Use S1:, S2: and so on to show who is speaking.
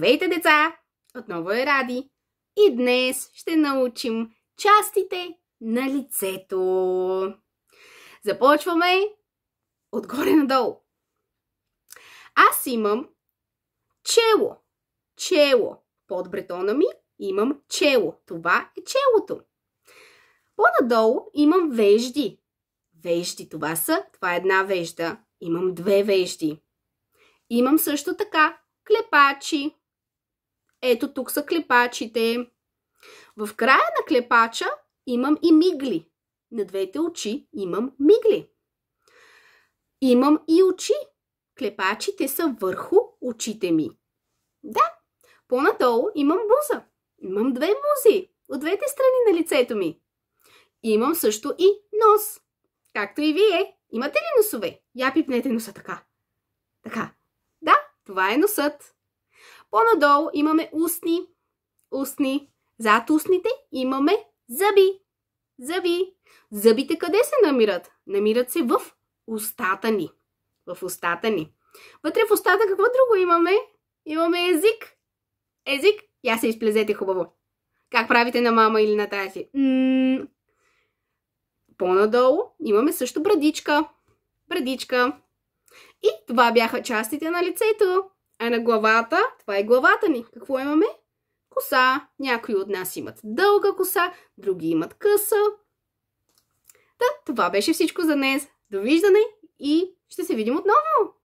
S1: Здравейте, деца! Отново е Ради. И днес ще научим частите на лицето. Започваме отгоре надолу. Аз имам чело. Чело. Под бретона ми имам чело. Това е челото. По-надолу имам вежди. Вежди, това е една вежда. Имам две вежди. Имам също така клепачи. Ето тук са клепачите. В края на клепача имам и мигли. На двете очи имам мигли. Имам и очи. Клепачите са върху очите ми. Да, по-надолу имам буза. Имам две бузи от двете страни на лицето ми. Имам също и нос. Както и вие. Имате ли носове? Я пипнете носа така. Така. Да, това е носът. По-надолу имаме устни. Устни. Зад устните имаме зъби. Зъби. Зъбите къде се намират? Намират се в устата ни. В устата ни. Вътре в устата какво друго имаме? Имаме език. Език. Я се изплезете хубаво. Как правите на мама или на тази? По-надолу имаме също брадичка. Брадичка. И това бяха частите на лицето. А на главата, това е главата ни. Какво имаме? Коса. Някои от нас имат дълга коса, други имат къса. Да, това беше всичко за днес. Довиждане и ще се видим отново.